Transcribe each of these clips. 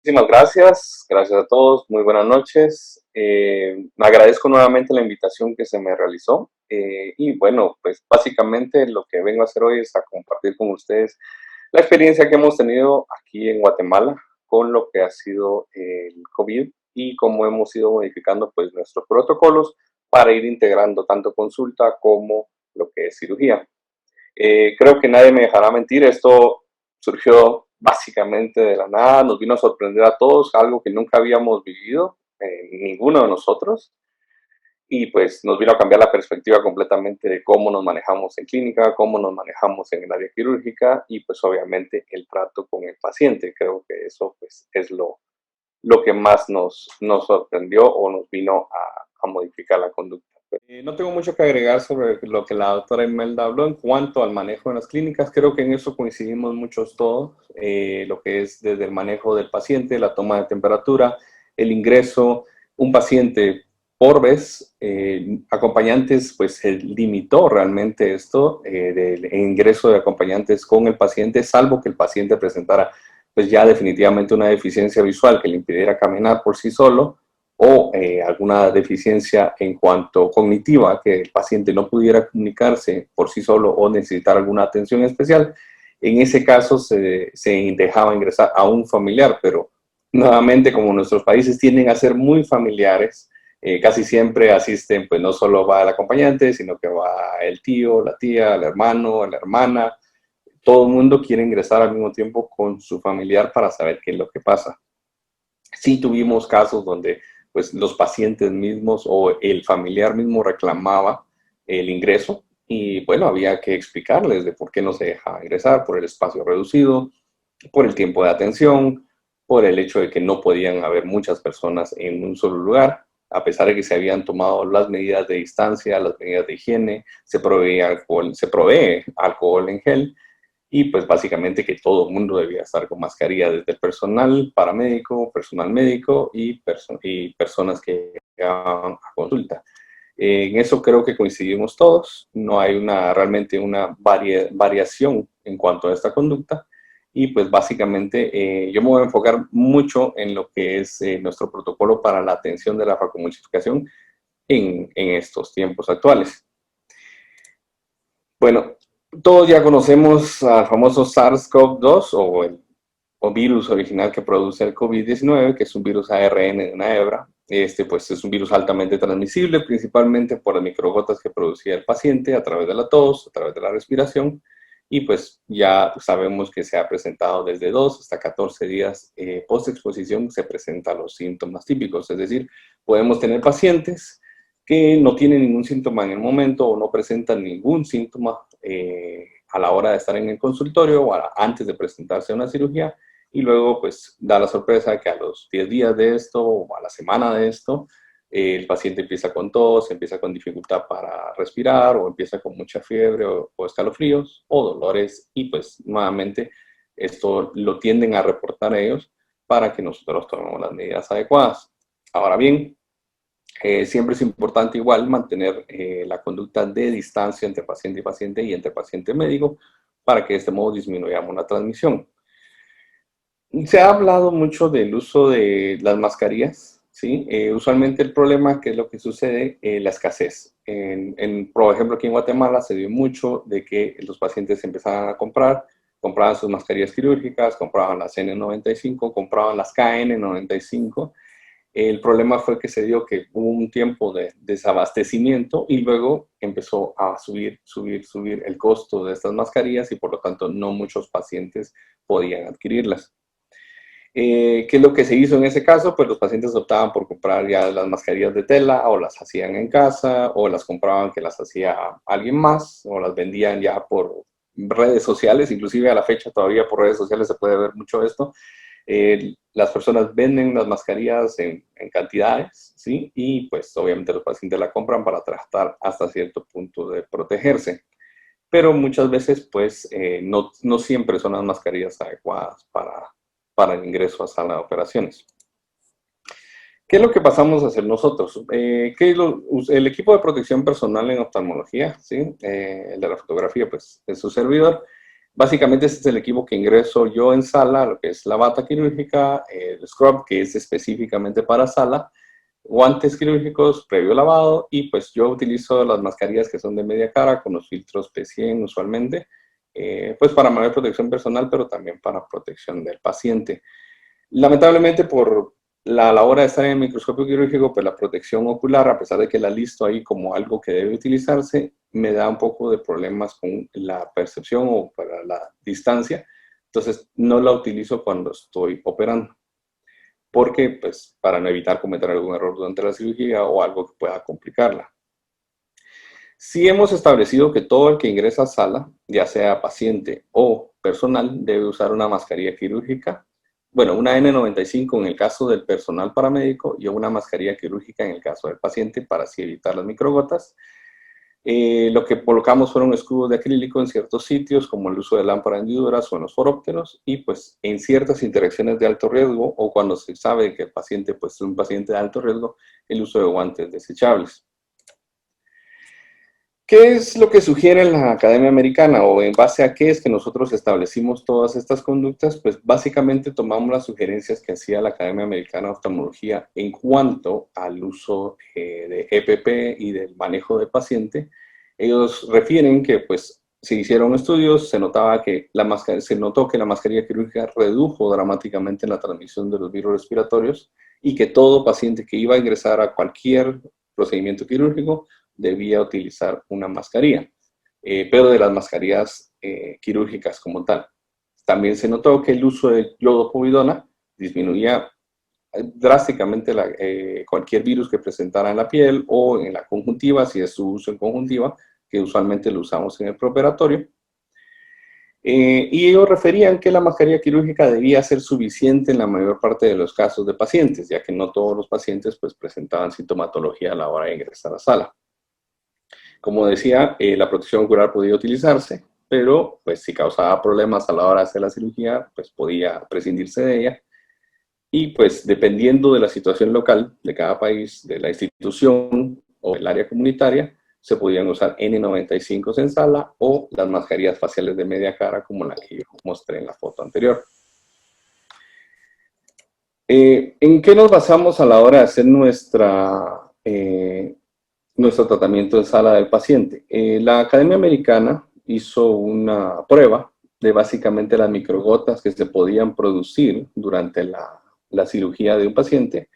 Muchísimas gracias, gracias a todos, muy buenas noches. Agradezco nuevamente la invitación que se me realizó y bueno, pues básicamente lo que vengo a hacer hoy es a compartir con ustedes la experiencia que hemos tenido aquí en Guatemala con lo que ha sido el COVID y cómo hemos ido modificando pues nuestros protocolos para ir integrando tanto consulta como lo que es cirugía. Creo que nadie me dejará mentir, esto surgió básicamente de la nada, nos vino a sorprender a todos, algo que nunca habíamos vivido, ninguno de nosotros, y pues nos vino a cambiar la perspectiva completamente de cómo nos manejamos en clínica, cómo nos manejamos en el área quirúrgica y pues obviamente el trato con el paciente. Creo que eso pues es lo que más nos sorprendió o nos vino a modificar la conducta. No tengo mucho que agregar sobre lo que la doctora Imelda habló en cuanto al manejo en las clínicas. Creo que en eso coincidimos muchos todos, lo que es desde el manejo del paciente, la toma de temperatura, el ingreso, un paciente por vez. Acompañantes, pues se limitó realmente esto del ingreso de acompañantes con el paciente, salvo que el paciente presentara pues ya definitivamente una deficiencia visual que le impidiera caminar por sí solo o alguna deficiencia en cuanto cognitiva, que el paciente no pudiera comunicarse por sí solo o necesitar alguna atención especial, en ese caso se dejaba ingresar a un familiar, pero nuevamente como nuestros países tienden a ser muy familiares, casi siempre asisten, pues no solo va el acompañante, sino que va el tío, la tía, el hermano, la hermana, todo el mundo quiere ingresar al mismo tiempo con su familiar para saber qué es lo que pasa. Sí tuvimos casos donde pues, los pacientes mismos o el familiar mismo reclamaba el ingreso y bueno, había que explicarles de por qué no se dejaba ingresar, por el espacio reducido, por el tiempo de atención, por el hecho de que no podían haber muchas personas en un solo lugar, a pesar de que se habían tomado las medidas de distancia, las medidas de higiene, se provee alcohol en gel, y pues básicamente que todo el mundo debía estar con mascarilla, desde el personal paramédico, personal médico y personas que llegaban a consulta. En eso creo que coincidimos todos, no hay realmente una variación en cuanto a esta conducta y pues básicamente yo me voy a enfocar mucho en lo que es nuestro protocolo para la atención de la facomulsificación en estos tiempos actuales. Bueno, todos ya conocemos al famoso SARS-CoV-2 o virus original que produce el COVID-19, que es un virus ARN de una hebra. Este pues es un virus altamente transmisible, principalmente por las microgotas que producía el paciente a través de la tos, a través de la respiración, y pues ya sabemos que se ha presentado desde 2 hasta 14 días post-exposición, se presentan los síntomas típicos, es decir, podemos tener pacientes que no tienen ningún síntoma en el momento o no presentan ningún síntoma a la hora de estar en el consultorio o antes de presentarse a una cirugía, y luego pues da la sorpresa que a los 10 días de esto o a la semana de esto, el paciente empieza con tos, empieza con dificultad para respirar o empieza con mucha fiebre o escalofríos o dolores, y pues nuevamente esto lo tienden a reportar a ellos para que nosotros tomemos las medidas adecuadas. Ahora bien, siempre es importante igual mantener la conducta de distancia entre paciente y paciente y entre paciente y médico para que de este modo disminuyamos la transmisión. Se ha hablado mucho del uso de las mascarillas, ¿sí? Usualmente el problema, ¿qué es lo que sucede? La escasez. Por ejemplo, aquí en Guatemala se dio mucho de que los pacientes empezaban a compraban sus mascarillas quirúrgicas, compraban las N95, compraban las KN95. El problema fue que se dio que hubo un tiempo de desabastecimiento y luego empezó a subir el costo de estas mascarillas y por lo tanto no muchos pacientes podían adquirirlas. ¿Qué es lo que se hizo en ese caso? Pues los pacientes optaban por comprar ya las mascarillas de tela o las hacían en casa o las compraban que las hacía alguien más o las vendían ya por redes sociales, inclusive a la fecha todavía por redes sociales se puede ver mucho esto. Las personas venden las mascarillas en cantidades, ¿sí? Y pues obviamente los pacientes la compran para tratar hasta cierto punto de protegerse. Pero muchas veces pues no siempre son las mascarillas adecuadas para el ingreso a sala de operaciones. ¿Qué es lo que pasamos a hacer nosotros? El equipo de protección personal en oftalmología, ¿sí? El de la fotografía, pues es su servidor. Básicamente este es el equipo que ingreso yo en sala, lo que es la bata quirúrgica, el scrub, que es específicamente para sala, guantes quirúrgicos previo lavado, y pues yo utilizo las mascarillas que son de media cara con los filtros P100 usualmente, pues para mayor protección personal, pero también para protección del paciente. Lamentablemente por la hora de estar en el microscopio quirúrgico, pues la protección ocular, a pesar de que la listo ahí como algo que debe utilizarse, me da un poco de problemas con la percepción o para la distancia. Entonces no la utilizo cuando estoy operando, porque pues para no evitar cometer algún error durante la cirugía o algo que pueda complicarla. Sí hemos establecido que todo el que ingresa a sala, ya sea paciente o personal, debe usar una mascarilla quirúrgica. Bueno, una N95 en el caso del personal paramédico y una mascarilla quirúrgica en el caso del paciente para así evitar las microgotas. Lo que colocamos fueron escudos de acrílico en ciertos sitios, como el uso de lámparas hendiduras o en los forópteros, y pues en ciertas interacciones de alto riesgo o cuando se sabe que el paciente pues, es un paciente de alto riesgo, el uso de guantes desechables. ¿Qué es lo que sugiere la Academia Americana o en base a qué es que nosotros establecimos todas estas conductas? Pues básicamente tomamos las sugerencias que hacía la Academia Americana de Oftalmología en cuanto al uso de EPP y del manejo del paciente. Ellos refieren que pues se hicieron estudios, se notaba que se notó que la mascarilla quirúrgica redujo dramáticamente la transmisión de los virus respiratorios y que todo paciente que iba a ingresar a cualquier procedimiento quirúrgico debía utilizar una mascarilla, pero de las mascarillas quirúrgicas como tal. También se notó que el uso de cloropovidona disminuía drásticamente cualquier virus que presentara en la piel o en la conjuntiva, si es su uso en conjuntiva, que usualmente lo usamos en el preoperatorio. Y ellos referían que la mascarilla quirúrgica debía ser suficiente en la mayor parte de los casos de pacientes, ya que no todos los pacientes pues, presentaban sintomatología a la hora de ingresar a sala. Como decía, la protección ocular podía utilizarse, pero pues si causaba problemas a la hora de hacer la cirugía, pues podía prescindirse de ella. Y pues dependiendo de la situación local de cada país, de la institución o el área comunitaria, se podían usar N95 en sala o las mascarillas faciales de media cara como la que yo mostré en la foto anterior. ¿En qué nos basamos a la hora de hacer nuestro tratamiento en sala del paciente? La Academia Americana hizo una prueba de básicamente las microgotas que se podían producir durante la cirugía de un paciente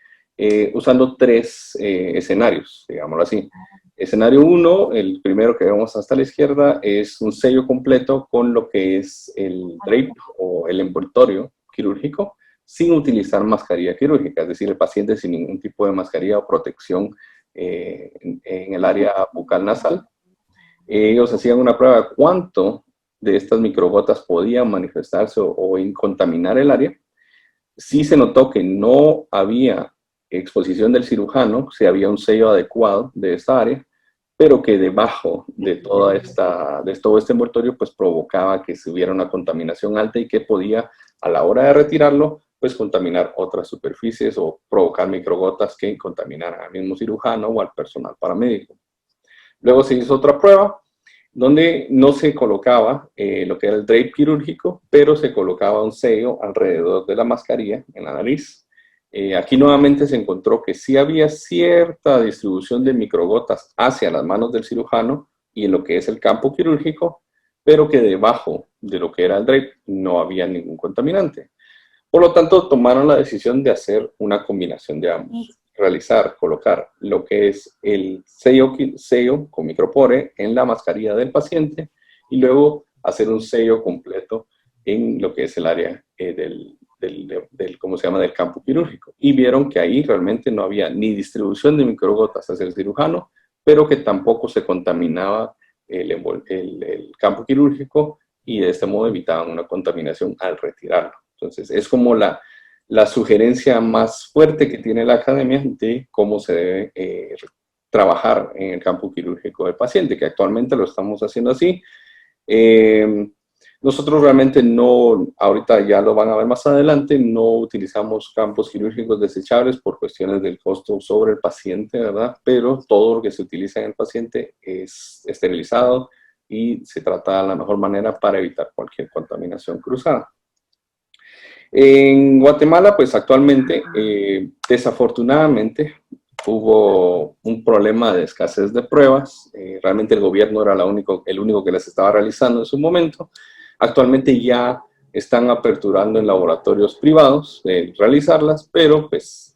usando tres escenarios, digámoslo así. Escenario 1, el primero que vemos hasta la izquierda, es un sello completo con lo que es el drape o el envoltorio quirúrgico sin utilizar mascarilla quirúrgica, es decir, el paciente sin ningún tipo de mascarilla o protección en el área bucal nasal. Ellos hacían una prueba de cuánto de estas microgotas podían manifestarse o contaminar el área. Sí se notó que no había exposición del cirujano, si había un sello adecuado de esta área, pero que debajo de todo este envoltorio pues provocaba que se hubiera una contaminación alta y que podía a la hora de retirarlo pues contaminar otras superficies o provocar microgotas que contaminaran al mismo cirujano o al personal paramédico. Luego se hizo otra prueba donde no se colocaba lo que era el drape quirúrgico, pero se colocaba un sello alrededor de la mascarilla en la nariz. Aquí nuevamente se encontró que sí había cierta distribución de microgotas hacia las manos del cirujano y en lo que es el campo quirúrgico, pero que debajo de lo que era el drape no había ningún contaminante. Por lo tanto, tomaron la decisión de hacer una combinación de ambos. Colocar lo que es el sello con micropore en la mascarilla del paciente y luego hacer un sello completo en lo que es el área ¿cómo se llama?, del campo quirúrgico. Y vieron que ahí realmente no había ni distribución de microgotas hacia el cirujano, pero que tampoco se contaminaba el campo quirúrgico y de este modo evitaban una contaminación al retirarlo. Entonces, es como la sugerencia más fuerte que tiene la academia de cómo se debe trabajar en el campo quirúrgico del paciente, que actualmente lo estamos haciendo así. Nosotros realmente no, ahorita ya lo van a ver más adelante, no utilizamos campos quirúrgicos desechables por cuestiones del costo sobre el paciente, ¿verdad? Pero todo lo que se utiliza en el paciente es esterilizado, y se trata de la mejor manera para evitar cualquier contaminación cruzada. En Guatemala, pues actualmente, desafortunadamente, hubo un problema de escasez de pruebas. Realmente el gobierno era el único que las estaba realizando en su momento. Actualmente ya están aperturando en laboratorios privados realizarlas, pero pues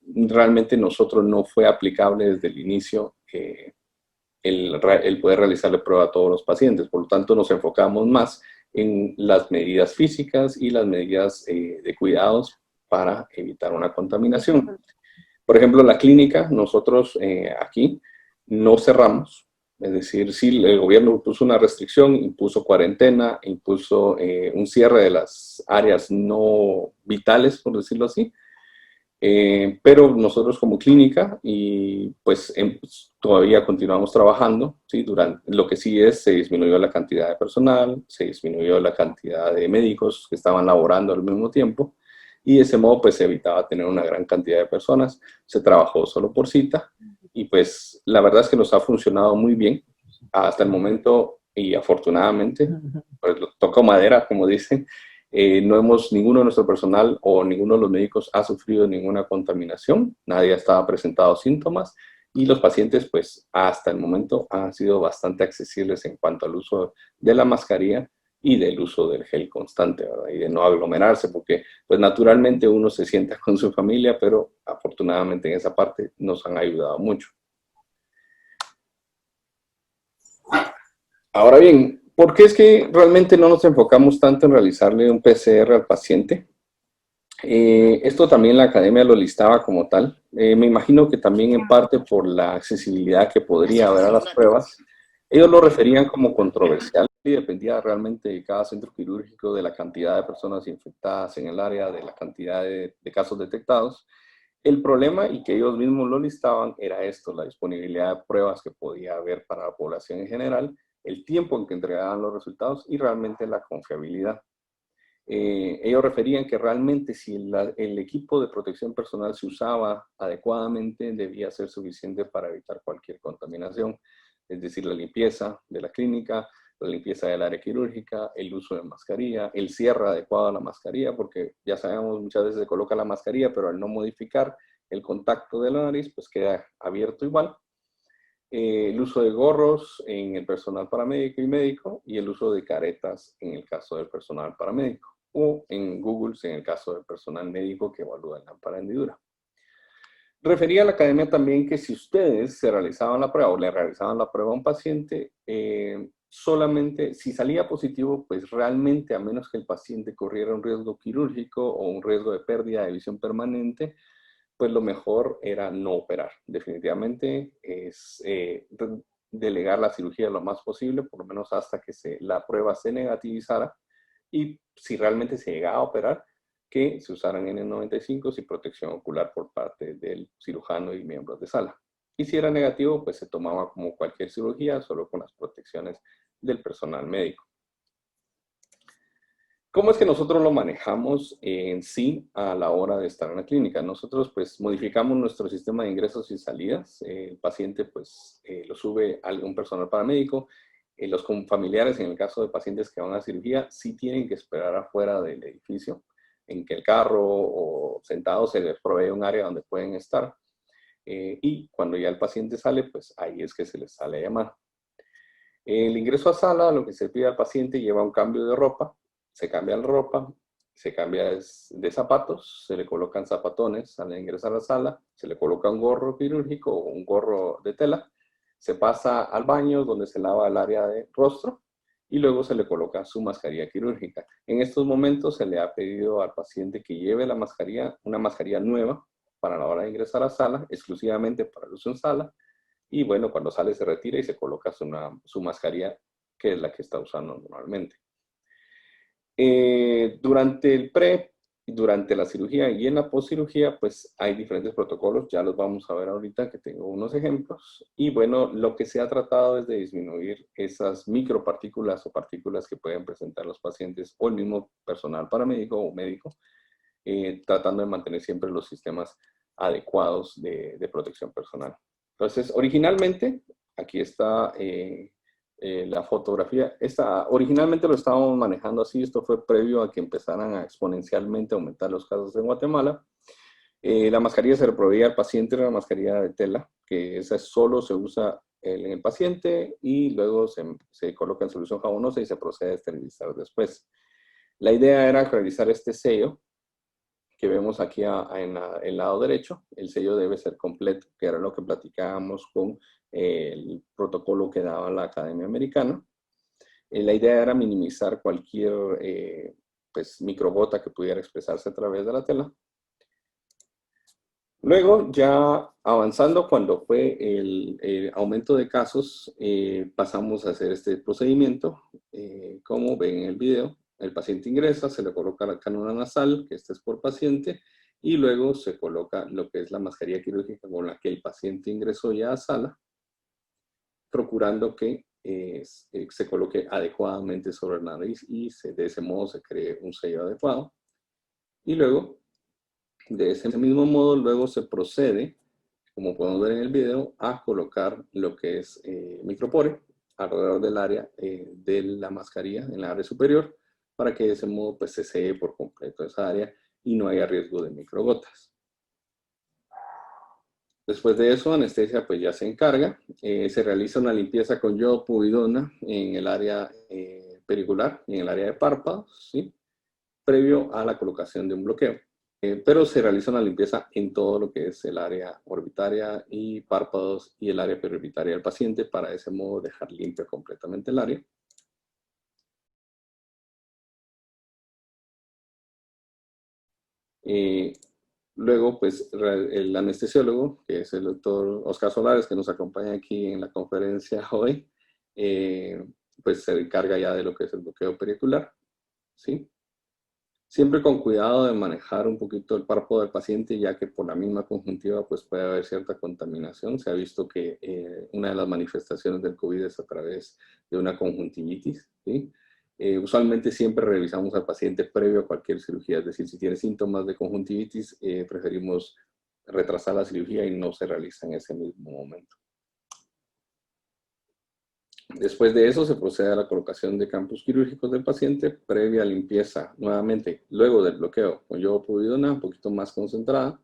realmente nosotros no fue aplicable desde el inicio el poder realizarle prueba a todos los pacientes. Por lo tanto, nos enfocamos más en las medidas físicas y las medidas de cuidados para evitar una contaminación. Por ejemplo, la clínica, nosotros aquí no cerramos, es decir, sí, el gobierno impuso una restricción, impuso cuarentena, impuso un cierre de las áreas no vitales, por decirlo así, pero nosotros como clínica y pues todavía continuamos trabajando, ¿sí? Lo que sí se disminuyó la cantidad de personal, se disminuyó la cantidad de médicos que estaban laborando al mismo tiempo y de ese modo pues se evitaba tener una gran cantidad de personas, se trabajó solo por cita y pues la verdad es que nos ha funcionado muy bien hasta el momento y afortunadamente, pues toco madera como dicen, no ninguno de nuestro personal o ninguno de los médicos ha sufrido ninguna contaminación, nadie ha estado presentado síntomas y los pacientes pues hasta el momento han sido bastante accesibles en cuanto al uso de la mascarilla y del uso del gel constante, ¿verdad? Y de no aglomerarse porque pues naturalmente uno se sienta con su familia, pero afortunadamente en esa parte nos han ayudado mucho. Ahora bien, ¿por qué es que realmente no nos enfocamos tanto en realizarle un PCR al paciente? Esto también la academia lo listaba como tal. Me imagino que también en parte por la accesibilidad que podría haber a las pruebas, ellos lo referían como controversial y dependía realmente de cada centro quirúrgico, de la cantidad de personas infectadas en el área, de la cantidad de casos detectados. El problema, y que ellos mismos lo listaban, era esto, la disponibilidad de pruebas que podía haber para la población en general, el tiempo en que entregaban los resultados y realmente la confiabilidad. Ellos referían que realmente si el equipo de protección personal se usaba adecuadamente, debía ser suficiente para evitar cualquier contaminación, es decir, la limpieza de la clínica, la limpieza del área quirúrgica, el uso de mascarilla, el cierre adecuado a la mascarilla, porque ya sabemos, muchas veces se coloca la mascarilla, pero al no modificar el contacto de la nariz, pues queda abierto igual. El uso de gorros en el personal paramédico y médico y el uso de caretas en el caso del personal paramédico o en Google en el caso del personal médico que evalúa la lámpara hendidura. Refería a la academia también que si ustedes se realizaban la prueba o le realizaban la prueba a un paciente, solamente si salía positivo, pues realmente a menos que el paciente corriera un riesgo quirúrgico o un riesgo de pérdida de visión permanente, pues lo mejor era no operar. Definitivamente es delegar la cirugía lo más posible, por lo menos hasta que la prueba se negativizara y si realmente se llegaba a operar, que se usaran N95 y protección ocular por parte del cirujano y miembros de sala. Y si era negativo, pues se tomaba como cualquier cirugía, solo con las protecciones del personal médico. ¿Cómo es que nosotros lo manejamos en sí a la hora de estar en la clínica? Nosotros pues modificamos nuestro sistema de ingresos y salidas. El paciente pues lo sube a algún personal paramédico. Los familiares, en el caso de pacientes que van a cirugía, sí tienen que esperar afuera del edificio, en que el carro o sentados se les provee un área donde pueden estar. Y cuando ya el paciente sale, pues ahí es que se les sale a llamar. El ingreso a sala, lo que se pide al paciente, lleva un cambio de ropa, se cambia la ropa, se cambia de zapatos, se le colocan zapatones al ingresar a la sala, se le coloca un gorro quirúrgico o un gorro de tela, se pasa al baño donde se lava el área de rostro y luego se le coloca su mascarilla quirúrgica. En estos momentos se le ha pedido al paciente que lleve la mascarilla, una mascarilla nueva para la hora de ingresar a sala, exclusivamente para el uso en sala, y bueno, cuando sale se retira y se coloca su mascarilla, que es la que está usando normalmente. Durante el pre, durante la cirugía y en la postcirugía, pues hay diferentes protocolos, ya los vamos a ver ahorita que tengo unos ejemplos. Y bueno, lo que se ha tratado es de disminuir esas micropartículas o partículas que pueden presentar los pacientes o el mismo personal paramédico o médico, tratando de mantener siempre los sistemas adecuados de protección personal. Entonces, originalmente, aquí está la fotografía. Originalmente lo estábamos manejando así, esto fue previo a que empezaran a exponencialmente aumentar los casos en Guatemala. La mascarilla se le proveía al paciente, era una mascarilla de tela, que esa solo se usa en el paciente y luego se coloca en solución jabonosa y se procede a esterilizar después. La idea era realizar este sello que vemos aquí en el lado derecho. El sello debe ser completo, que era lo que platicábamos con el protocolo que daba la Academia Americana. La idea era minimizar cualquier pues, microgota que pudiera expresarse a través de la tela. Luego, ya avanzando, cuando fue el aumento de casos, pasamos a hacer este procedimiento. Como ven en el video, el paciente ingresa, se le coloca la cánula nasal, que este es por paciente, y luego se coloca lo que es la mascarilla quirúrgica con la que el paciente ingresó ya a sala, procurando que se coloque adecuadamente sobre la nariz y de ese modo se cree un sello adecuado. Y luego, de ese mismo modo, luego se procede, como podemos ver en el video, a colocar lo que es micropore alrededor del área de la mascarilla, en la área superior, para que de ese modo pues, se selle por completo esa área y no haya riesgo de microgotas. Después de eso, anestesia pues ya se encarga. Se realiza una limpieza con yodopovidona en el área pericular y en el área de párpados, ¿sí? Previo a la colocación de un bloqueo. Pero se realiza una limpieza en todo lo que es el área orbitaria y párpados y el área periorbitaria del paciente para de ese modo dejar limpio completamente el área. Luego, pues, el anestesiólogo, que es el doctor Oscar Solares, que nos acompaña aquí en la conferencia hoy, pues se encarga ya de lo que es el bloqueo pericular, ¿sí? Siempre con cuidado de manejar un poquito el párpado del paciente, ya que por la misma conjuntiva pues puede haber cierta contaminación. Se ha visto que una de las manifestaciones del COVID es a través de una conjuntivitis, ¿sí? Usualmente siempre revisamos al paciente previo a cualquier cirugía, es decir, si tiene síntomas de conjuntivitis, preferimos retrasar la cirugía y no se realiza en ese mismo momento. Después de eso se procede a la colocación de campos quirúrgicos del paciente, previa limpieza, nuevamente, luego del bloqueo con yodopovidona, un poquito más concentrada.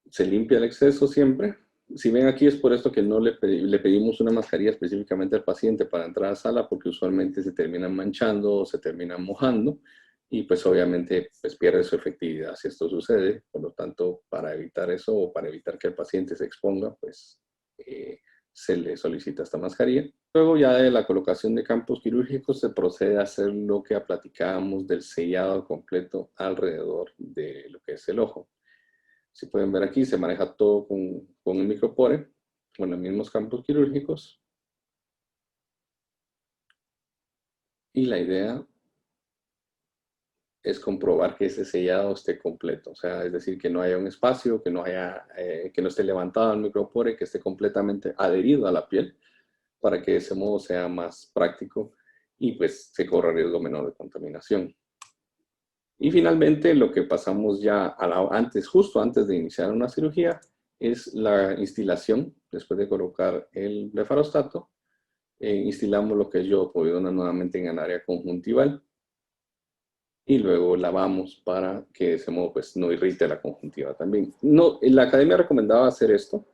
Se limpia el exceso siempre. Si ven aquí es por esto que no le pedimos una mascarilla específicamente al paciente para entrar a sala, porque usualmente se terminan manchando o se terminan mojando y pues obviamente pues pierde su efectividad si esto sucede. Por lo tanto, para evitar eso o para evitar que el paciente se exponga, pues se le solicita esta mascarilla. Luego ya de la colocación de campos quirúrgicos se procede a hacer lo que platicábamos del sellado completo alrededor de lo que es el ojo. Si pueden ver aquí, se maneja todo con el micropore, con los mismos campos quirúrgicos. Y la idea es comprobar que ese sellado esté completo, o sea, es decir, que no haya un espacio, que no esté levantado el micropore, que esté completamente adherido a la piel, para que de ese modo sea más práctico y pues se corra riesgo menor de contaminación. Y finalmente, lo que pasamos ya justo antes de iniciar una cirugía, es la instilación. Después de colocar el blefarostato, instilamos lo que es yodopovidona nuevamente en el área conjuntival y luego lavamos para que de ese modo pues, no irrite la conjuntiva también. No, la academia recomendaba hacer esto,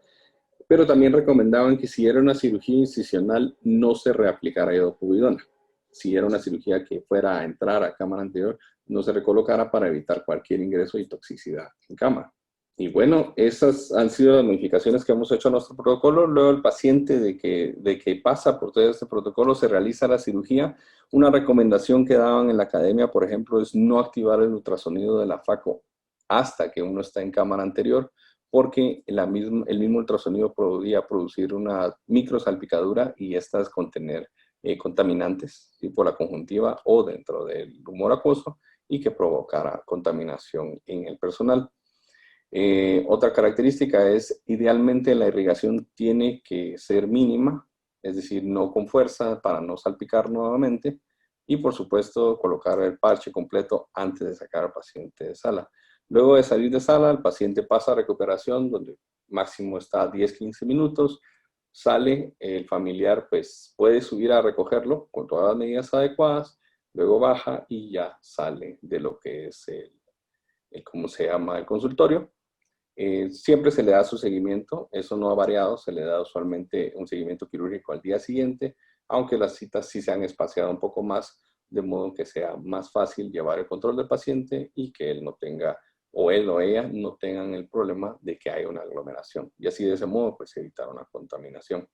pero también recomendaban que si era una cirugía incisional no se reaplicara yodopovidona. Si era una cirugía que fuera a entrar a cámara anterior, no se recolocara para evitar cualquier ingreso y toxicidad en cámara. Y bueno, esas han sido las modificaciones que hemos hecho a nuestro protocolo. Luego el paciente de que pasa por todo este protocolo se realiza la cirugía. Una recomendación que daban en la academia, por ejemplo, es no activar el ultrasonido de la FACO hasta que uno está en cámara anterior, porque el mismo ultrasonido podría producir una microsalpicadura y estas contener contaminantes, ¿sí? Por la conjuntiva o dentro del humor acuoso y que provocara contaminación en el personal. Otra característica es, idealmente la irrigación tiene que ser mínima, es decir, no con fuerza para no salpicar nuevamente, y por supuesto colocar el parche completo antes de sacar al paciente de sala. Luego de salir de sala, el paciente pasa a recuperación, donde máximo está 10-15 minutos, sale, el familiar pues puede subir a recogerlo con todas las medidas adecuadas, luego baja y ya sale de lo que es ¿cómo se llama? El consultorio. Siempre se le da su seguimiento, eso no ha variado, se le da usualmente un seguimiento quirúrgico al día siguiente, aunque las citas sí se han espaciado un poco más, de modo que sea más fácil llevar el control del paciente y que él no tenga, o él o ella no tengan el problema de que haya una aglomeración. Y así de ese modo, pues evitar una contaminación.